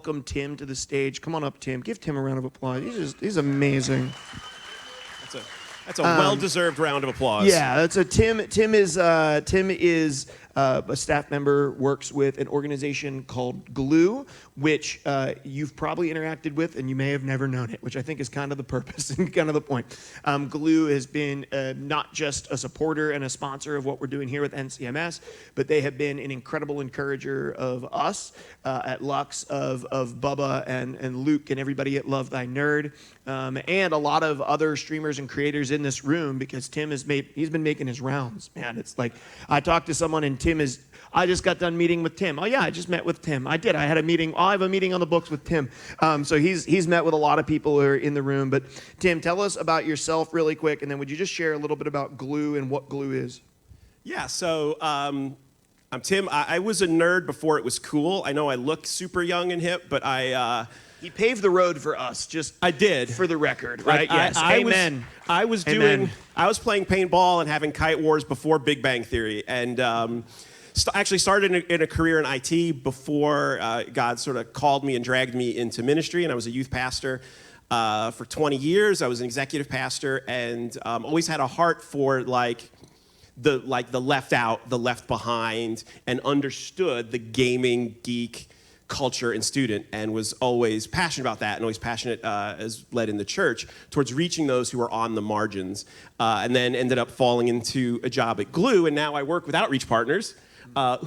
welcome Tim to the stage. Come on up, Tim. Give Tim a round of applause. He's amazing. That's a well-deserved round of applause. Yeah, Tim is a staff member, works with an organization called Gloo, which you've probably interacted with, and you may have never known it, which I think is kind of the purpose and kind of the point. Gloo has been not just a supporter and a sponsor of what we're doing here with NCMS, but they have been an incredible encourager of us at Lux, of Bubba and Luke and everybody at Love Thy Nerd, and a lot of other streamers and creators in this room, because Tim he's been making his rounds, man. It's like, I talked to someone and I just got done meeting with Tim. Oh yeah, I just met with Tim. I had a meeting. I have a meeting on the books with Tim. So he's met with a lot of people who are in the room. But Tim, tell us about yourself really quick, and then would you just share a little bit about Gloo and what Gloo is? Yeah, so I'm Tim. I was a nerd before it was cool. I know I look super young and hip, but He paved the road for us, I did. For the record, right? Yes, amen. I was playing paintball and having kite wars before Big Bang Theory, and actually started in a career in IT before God sort of called me and dragged me into ministry, and I was a youth pastor for 20 years. I was an executive pastor, and always had a heart for the left out, the left behind, and understood the gaming geek culture and student, and was always passionate about that, and always passionate as led in the church towards reaching those who are on the margins, and then ended up falling into a job at Gloo, and now I work with outreach partners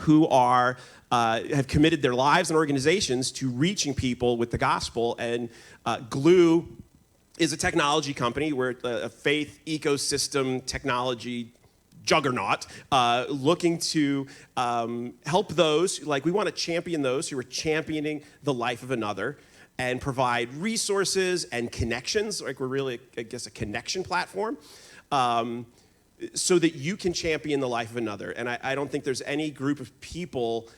who have committed their lives and organizations to reaching people with the gospel. And Gloo is a technology company. We're a faith ecosystem technology juggernaut, looking to help those, we want to champion those who are championing the life of another and provide resources and connections. We're really, I guess, a connection platform, so that you can champion the life of another. And I don't think there's any group of people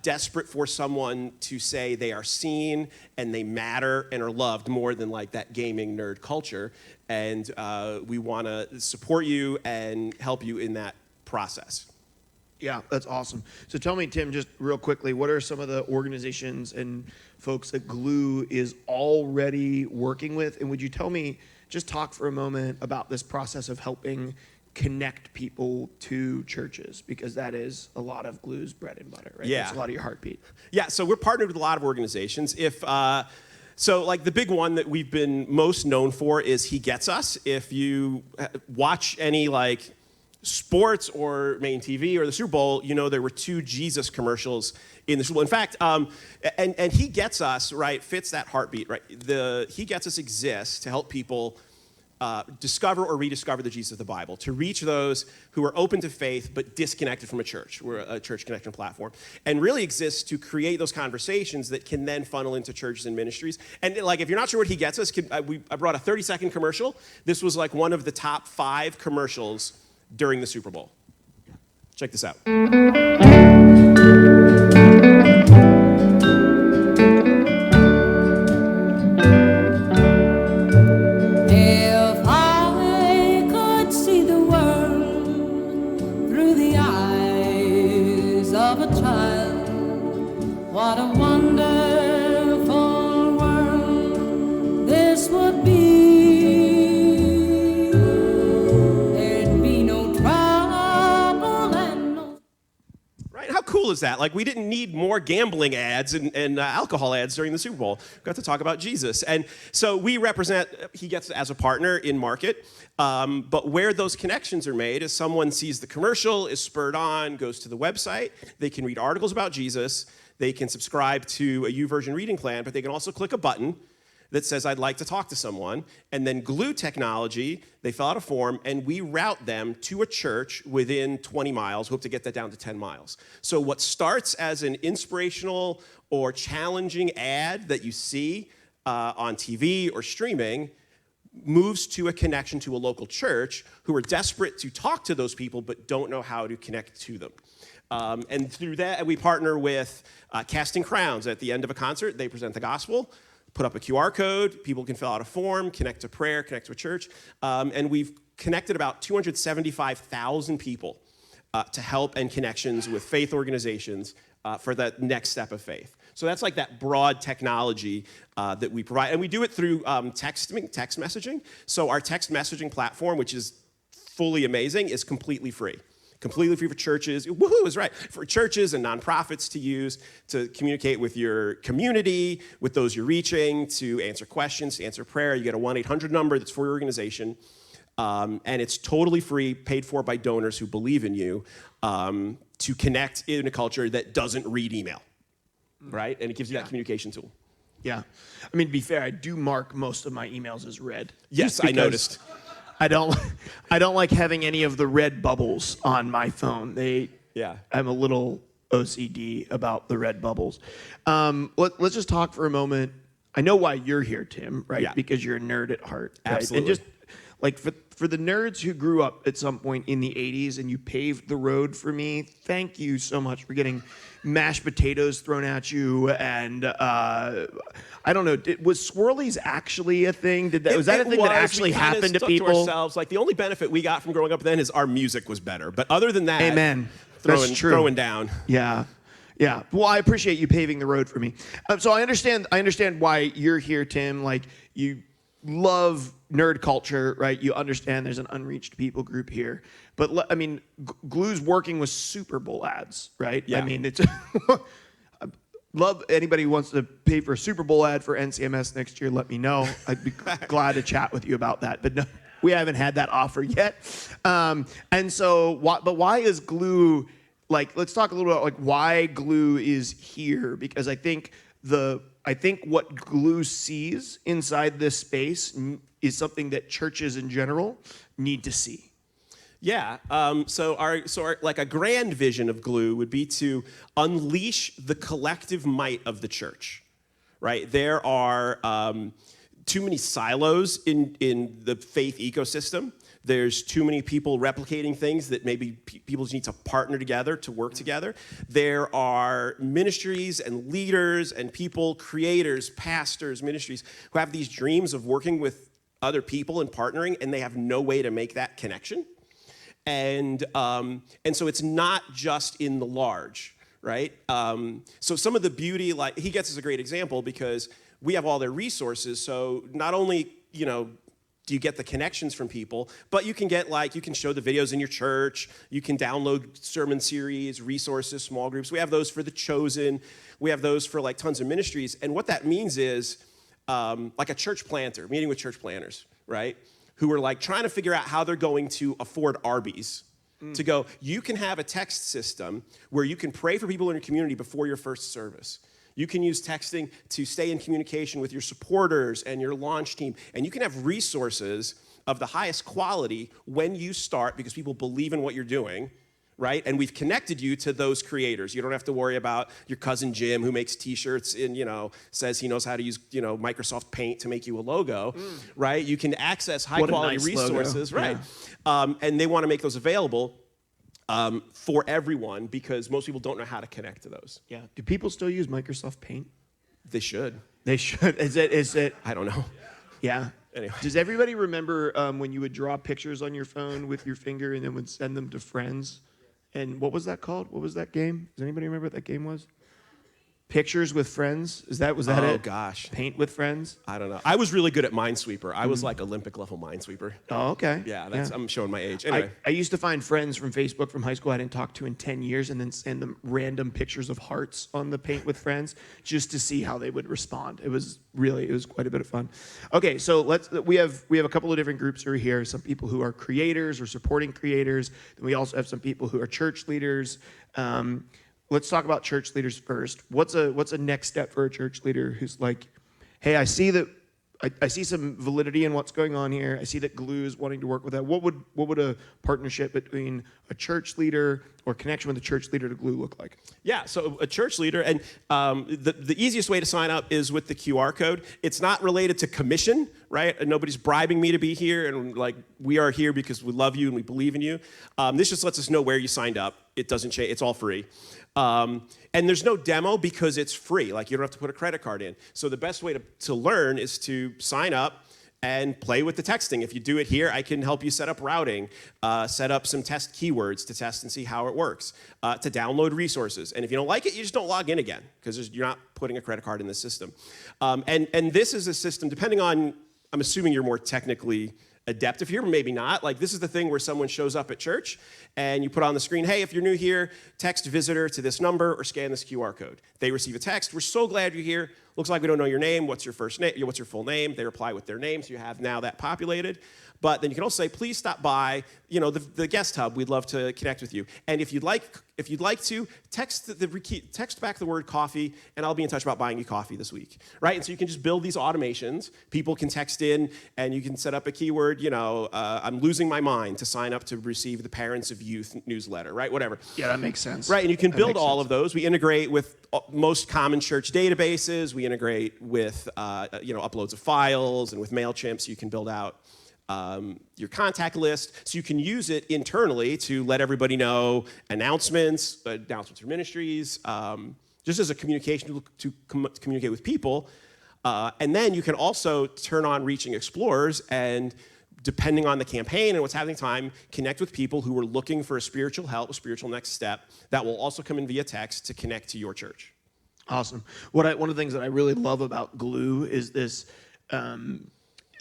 desperate for someone to say they are seen and they matter and are loved more than that gaming nerd culture. And we want to support you and help you in that process. Yeah, that's awesome. So tell me, Tim, just real quickly, what are some of the organizations and folks that Gloo is already working with? And would you just talk for a moment about this process of helping connect people to churches, because that is a lot of Gloo's bread and butter, right? Yeah. That's a lot of your heartbeat. Yeah, so we're partnered with a lot of organizations. The big one that we've been most known for is He Gets Us. If you watch any sports or main TV or the Super Bowl, there were 2 Jesus commercials in the Super Bowl. In fact, and He Gets Us, right, fits that heartbeat, right? The He Gets Us exists to help people discover or rediscover the Jesus of the Bible, to reach those who are open to faith but disconnected from a church. We're a church connection platform, and really exists to create those conversations that can then funnel into churches and ministries. And if you're not sure what He Gets Us, I brought a 30-second commercial. This was one of the top 5 commercials during the Super Bowl. Check this out. What a wonderful world this would be. There'd be no trouble and no... Right? How cool is that? We didn't need more gambling ads and alcohol ads during the Super Bowl. We got to talk about Jesus. And so we represent He Gets as a partner in market. But where those connections are made is someone sees the commercial, is spurred on, goes to the website. They can read articles about Jesus. They can subscribe to a YouVersion reading plan, but they can also click a button that says, I'd like to talk to someone. And then Gloo technology, they fill out a form, and we route them to a church within 20 miles. We hope to get that down to 10 miles. So what starts as an inspirational or challenging ad that you see on TV or streaming moves to a connection to a local church who are desperate to talk to those people but don't know how to connect to them. And through that, we partner with Casting Crowns. At the end of a concert, they present the gospel, put up a QR code, people can fill out a form, connect to prayer, connect to a church, and we've connected about 275,000 people to help and connections with faith organizations for that next step of faith. So that's like that broad technology that we provide. And we do it through text messaging. So our text messaging platform, which is fully amazing, is completely free. Completely free for churches. Woohoo is right. For churches and nonprofits to use to communicate with your community, with those you're reaching, to answer questions, to answer prayer. You get a 1-800 number that's for your organization. And it's totally free, paid for by donors who believe in you, to connect in a culture that doesn't read email, right? And it gives you that communication tool. Yeah. I mean, to be fair, I do mark most of my emails as read. Yes, I noticed. I don't like having any of the red bubbles on my phone. I'm a little OCD about the red bubbles. Let's just talk for a moment. I know why you're here, Tim, right? Yeah. Because you're a nerd at heart. Right? Absolutely. And just like for the nerds who grew up at some point in the 80s and you paved the road for me, thank you so much for getting mashed potatoes thrown at you. And I don't know, was swirlies actually a thing? Was that a thing that actually happened to people? To ourselves. Like the only benefit we got from growing up then is our music was better. But other than that, amen. That's true. Throwing down. Yeah. Yeah. Well, I appreciate you paving the road for me. So I understand why you're here, Tim. Like you love nerd culture, right? You understand there's an unreached people group here. But I mean, Gloo's working with Super Bowl ads, right? Yeah. I mean, it's love anybody who wants to pay for a Super Bowl ad for NCMS next year, let me know. I'd be glad to chat with you about that. But no, we haven't had that offer yet. And so, why is Gloo, like, let's talk a little about like why Gloo is here, because I think what Gloo sees inside this space is something that churches in general need to see. Yeah. So our like a grand vision of Gloo would be to unleash the collective might of the church. Right. There are too many silos in the faith ecosystem. There's too many people replicating things that maybe people need to partner together to work together. There are ministries and leaders and people, creators, pastors, ministries who have these dreams of working with other people and partnering, and they have no way to make that connection. And so it's not just in the large, right? So some of the beauty, like he gets us a great example because we have all their resources. So not only, do you get the connections from people, but you can show the videos in your church. You can download sermon series, resources, small groups. We have those for the chosen. We have those for like tons of ministries. And what that means is like a church planter, meeting with church planters, right? Who are like trying to figure out how they're going to afford Arby's. To go, you can have a text system where you can pray for people in your community before your first service. You can use texting to stay in communication with your supporters and your launch team. And you can have resources of the highest quality when you start because people believe in what you're doing, right? And we've connected you to those creators. You don't have to worry about your cousin Jim who makes t-shirts and, says he knows how to use, Microsoft Paint to make you a logo, right? You can access high quality resources, logo. right? Yeah. And they want to make those available for everyone because most people don't know how to connect to those. Yeah. Do people still use Microsoft Paint? They should. They should. Is it? I don't know. Yeah. Anyway. Does everybody remember when you would draw pictures on your phone with your finger and then would send them to friends? And what was that called? What was that game? Does anybody remember what that game was? Pictures with Friends? Was that it? Oh, gosh. Paint with Friends? I don't know. I was really good at Minesweeper. I was like Olympic level Minesweeper. Oh, okay. Yeah, I'm showing my age. Anyway. I used to find friends from Facebook from high school I didn't talk to in 10 years and then send them random pictures of hearts on the Paint with Friends just to see how they would respond. It was quite a bit of fun. Okay, so we have a couple of different groups who are here. Some people who are creators or supporting creators. Then we also have some people who are church leaders. Let's talk about church leaders first. What's a next step for a church leader who's like, hey, I see that I see some validity in what's going on here. I see that Gloo is wanting to work with that. What would a partnership between a church leader or connection with a church leader to Gloo look like? Yeah, so a church leader, and the easiest way to sign up is with the QR code. It's not related to commission, right? And nobody's bribing me to be here, and like we are here because we love you and we believe in you. This just lets us know where you signed up. It doesn't change. It's all free. And there's no demo because it's free. Like you don't have to put a credit card in. So the best way to learn is to sign up and play with the texting. If you do it here, I can help you set up routing, set up some test keywords to test and see how it works, to download resources. And if you don't like it, you just don't log in again because you're not putting a credit card in the system. And this is a system, depending on, I'm assuming you're more technically adept here, maybe not. Like, this is the thing where someone shows up at church and you put on the screen, hey, if you're new here, text visitor to this number or scan this QR code. They receive a text, we're so glad you're here. Looks like we don't know your name. What's your first name? What's your full name? They reply with their name, so you have now that populated. But then you can also say, please stop by, the guest hub. We'd love to connect with you. And if you'd like to, text back the word coffee, and I'll be in touch about buying you coffee this week, right? And so you can just build these automations. People can text in, and you can set up a keyword. I'm losing my mind to sign up to receive the Parents of Youth newsletter, right? Whatever. Yeah, that makes sense. Right, and you can build all of those. We integrate with most common church databases. We integrate with uploads of files and with MailChimp, so you can build out your contact list, so you can use it internally to let everybody know announcements for ministries, just as a communication to communicate with people. And then you can also turn on Reaching Explorers and, depending on the campaign and what's happening at the time, connect with people who are looking for a spiritual help, a spiritual next step, that will also come in via text to connect to your church. Awesome. One of the things that I really love about Gloo is this,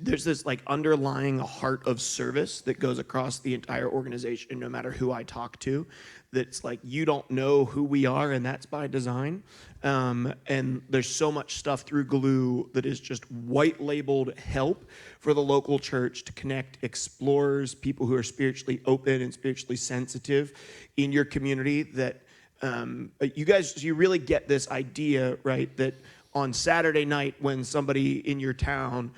there's this like underlying heart of service that goes across the entire organization, no matter who I talk to. That's like, you don't know who we are, and that's by design. And there's so much stuff through Gloo that is just white labeled help for the local church to connect explorers, people who are spiritually open and spiritually sensitive in your community. That you really get this idea, right? That on Saturday night, when somebody in your town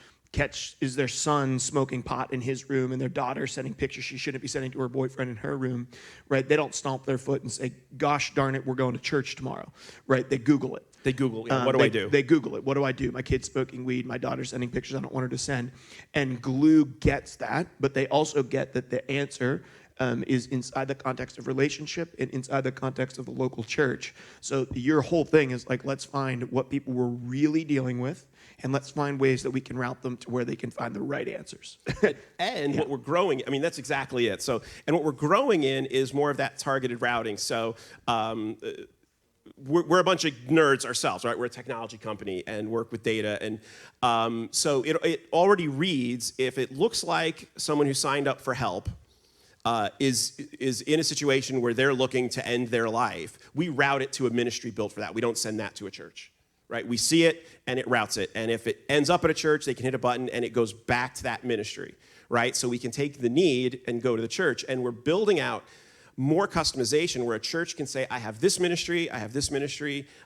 is their son smoking pot in his room and their daughter sending pictures she shouldn't be sending to her boyfriend in her room, right? They don't stomp their foot and say, gosh darn it, we're going to church tomorrow, right? They Google it. What do I do? They Google it. What do I do? My kid's smoking weed. My daughter's sending pictures I don't want her to send. And Gloo gets that, but they also get that the answer is inside the context of relationship and inside the context of the local church. So your whole thing is like, let's find what people were really dealing with, and let's find ways that we can route them to where they can find the right answers. And what we're growing, that's exactly it. So, and what we're growing in is more of that targeted routing. So, we're a bunch of nerds ourselves, right? We're a technology company and work with data. And so it already reads, if it looks like someone who signed up for help is in a situation where they're looking to end their life, we route it to a ministry built for that. We don't send that to a church. Right? We see it and it routes it. And if it ends up at a church, they can hit a button and it goes back to that ministry, right? So we can take the need and go to the church. And we're building out more customization where a church can say, I have this ministry,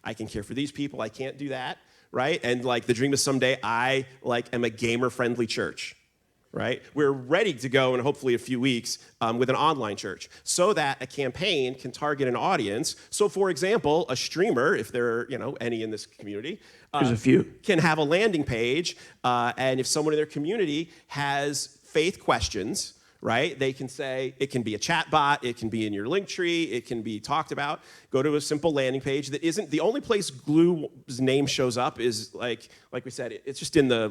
I can care for these people, I can't do that, right? And like the dream is someday I am a gamer-friendly church. Right? We're ready to go in hopefully a few weeks with an online church so that a campaign can target an audience. So, for example, a streamer, if there are any in this community, there's a few, can have a landing page, and if someone in their community has faith questions, right, they can say, it can be a chat bot, it can be in your link tree, it can be talked about. Go to a simple landing page that isn't the only place Gloo's name shows up is like we said, it's just in the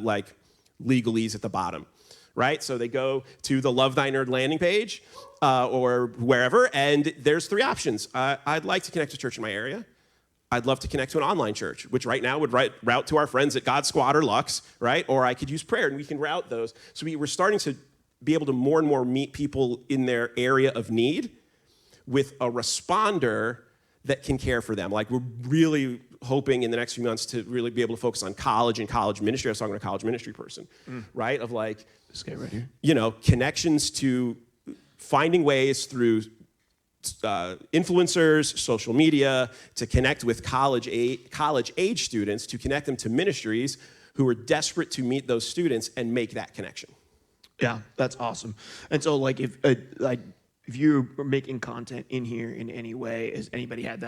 legalese at the bottom. Right? So they go to the Love Thy Nerd landing page or wherever, and there's three options. I'd like to connect to a church in my area. I'd love to connect to an online church, which right now would route to our friends at God Squad or Lux, right? Or I could use prayer, and we can route those. So we're starting to be able to more and more meet people in their area of need with a responder that can care for them. Like, we're really hoping in the next few months to really be able to focus on college and college ministry. I was talking to a college ministry person, right? Of this guy right here. Connections to finding ways through influencers, social media, to connect with college age students, to connect them to ministries who are desperate to meet those students and make that connection. Yeah, that's awesome. And so if you were making content in here in any way, has anybody had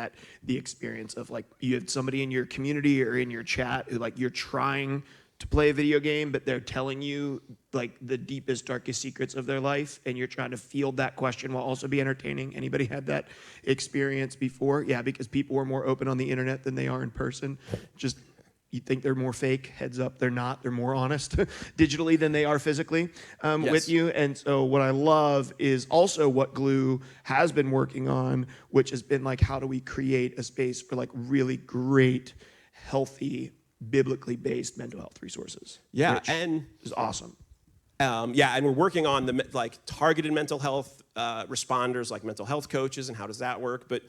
the experience of you have somebody in your community or in your chat who you're trying to play a video game, but they're telling you the deepest, darkest secrets of their life, and you're trying to field that question while also be entertaining? Anybody had that experience before? Yeah, because people are more open on the internet than they are in person. Just you think they're more fake. Heads up, they're not. They're more honest digitally than they are physically with you. And so what I love is also what Gloo has been working on, which has been like, how do we create a space for like really great, healthy, biblically based mental health resources? Yeah, which and is awesome. And we're working on the like targeted mental health responders, like mental health coaches, and how does that work? But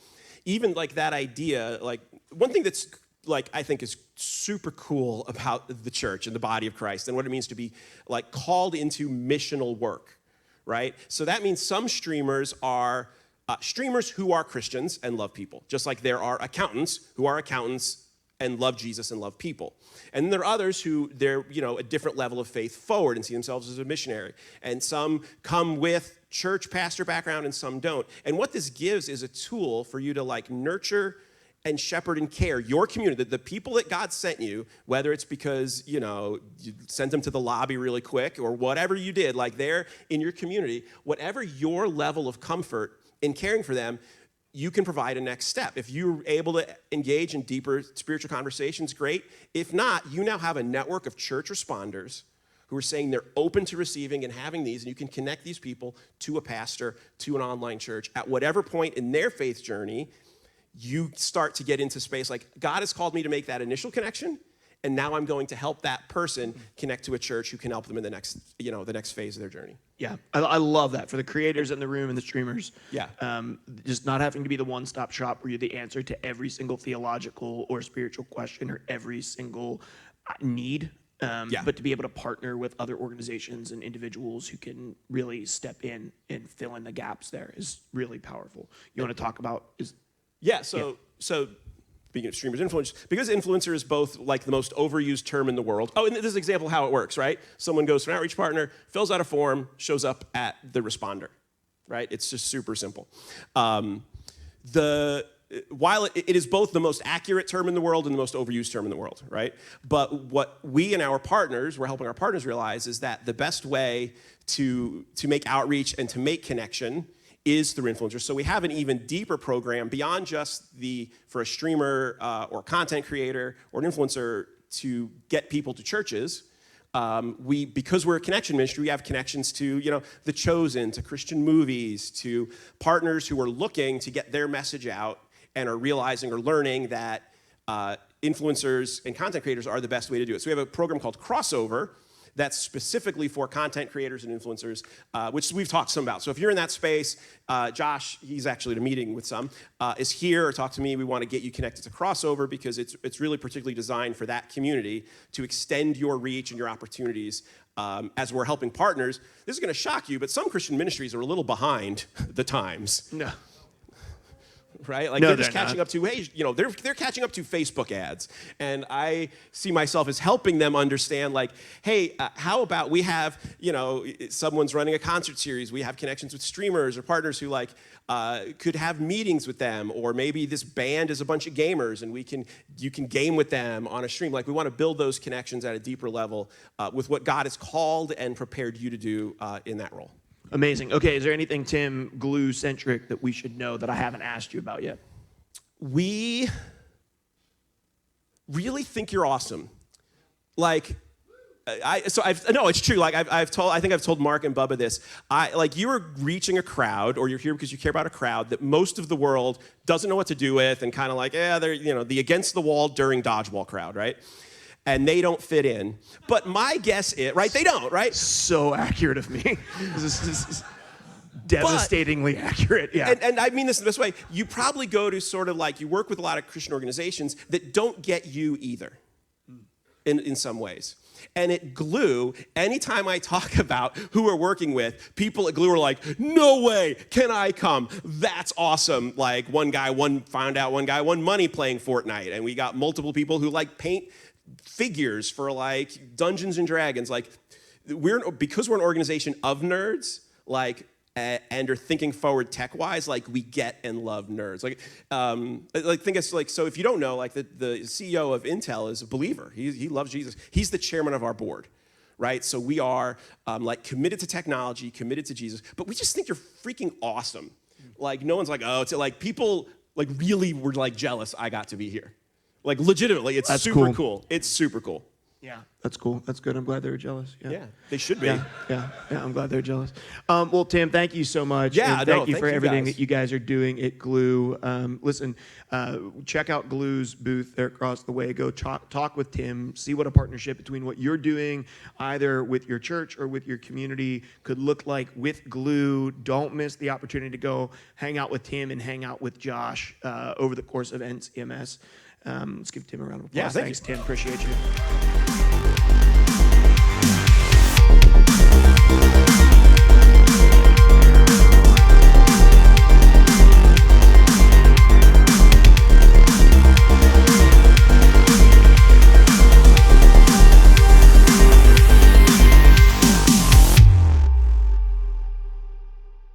even like that idea, like one thing that's like I think is super cool about the church and the body of Christ and what it means to be like called into missional work, right? So that means some streamers are streamers who are Christians and love people, just like there are accountants who are accountants and love Jesus and love people. And then there are others who they're, a different level of faith forward and see themselves as a missionary. And some come with church pastor background and some don't. And what this gives is a tool for you to like nurture and shepherd and care your community, the people that God sent you, whether it's because, you sent them to the lobby really quick or whatever you did, like they're in your community, whatever your level of comfort in caring for them, you can provide a next step. If you're able to engage in deeper spiritual conversations, great. If not, you now have a network of church responders who are saying they're open to receiving and having these, and you can connect these people to a pastor, to an online church. At whatever point in their faith journey, you start to get into space like, God has called me to make that initial connection, and now I'm going to help that person connect to a church who can help them in the next phase of their journey. Yeah, I love that for the creators in the room and the streamers. Yeah. Just not having to be the one-stop shop where you're the answer to every single theological or spiritual question or every single need. But to be able to partner with other organizations and individuals who can really step in and fill in the gaps there is really powerful. You want to talk about So speaking of streamers, influencers, because influencer is both like the most overused term in the world. Oh, and this is an example of how it works, right? Someone goes to an outreach partner, fills out a form, shows up at the responder, right? It's just super simple. While it is both the most accurate term in the world and the most overused term in the world, right? But what we and we're helping our partners realize is that the best way to make outreach and to make connection is through influencers. So we have an even deeper program beyond just for a streamer or content creator or an influencer to get people to churches. Because we're a connection ministry, we have connections to, The Chosen, to Christian movies, to partners who are looking to get their message out and are realizing or learning that influencers and content creators are the best way to do it. So we have a program called Crossover that's specifically for content creators and influencers, which we've talked some about. So if you're in that space, Josh, he's actually at a meeting with some, is here, or talk to me. We want to get you connected to Crossover because it's really particularly designed for that community to extend your reach and your opportunities as we're helping partners. This is going to shock you, but some Christian ministries are a little behind the times. No. Right? Like they're just catching up to, they're catching up to Facebook ads. And I see myself as helping them understand like, hey, how about we have, someone's running a concert series. We have connections with streamers or partners who could have meetings with them. Or maybe this band is a bunch of gamers and you can game with them on a stream. Like we want to build those connections at a deeper level with what God has called and prepared you to do in that role. Amazing. Okay, is there anything, Tim, Gloo-centric that we should know that I haven't asked you about yet? We really think you're awesome. Like, it's true. Like I think I've told Mark and Bubba this. You are reaching a crowd, or you're here because you care about a crowd that most of the world doesn't know what to do with, and kind of like, they're the against the wall during dodgeball crowd, right? And they don't fit in. But my guess is, right, they don't, right? So accurate of me. This is devastatingly accurate, yeah. And I mean this in this way. You probably go to sort of you work with a lot of Christian organizations that don't get you either in some ways. And at Gloo, anytime I talk about who we're working with, people at Gloo are like, no way, can I come? That's awesome. Like one guy won money playing Fortnite, and we got multiple people who paint figures for Dungeons and Dragons. Because we're an organization of nerds, and are thinking forward tech-wise, we get and love nerds. So if you don't know, the CEO of Intel is a believer. He loves Jesus. He's the chairman of our board, right? So we are committed to technology, committed to Jesus, but we just think you're freaking awesome. No one's people really were jealous I got to be here. Like legitimately, it's That's super cool. cool. It's super cool. Yeah, that's cool. That's good. I'm glad they were jealous. Yeah, they should be. Yeah. I'm glad they're jealous. Well, Tim, thank you so much. Yeah, and no, thank you for thank you everything guys. that you guys are doing at Gloo. Listen, check out Gloo's booth there across the way. Go talk with Tim. See what a partnership between what you're doing, either with your church or with your community, could look like with Gloo. Don't miss the opportunity to go hang out with Tim and hang out with Josh over the course of NCMS. Let's give Tim a round of applause. Yeah, thank Thanks, you. Tim. Appreciate you.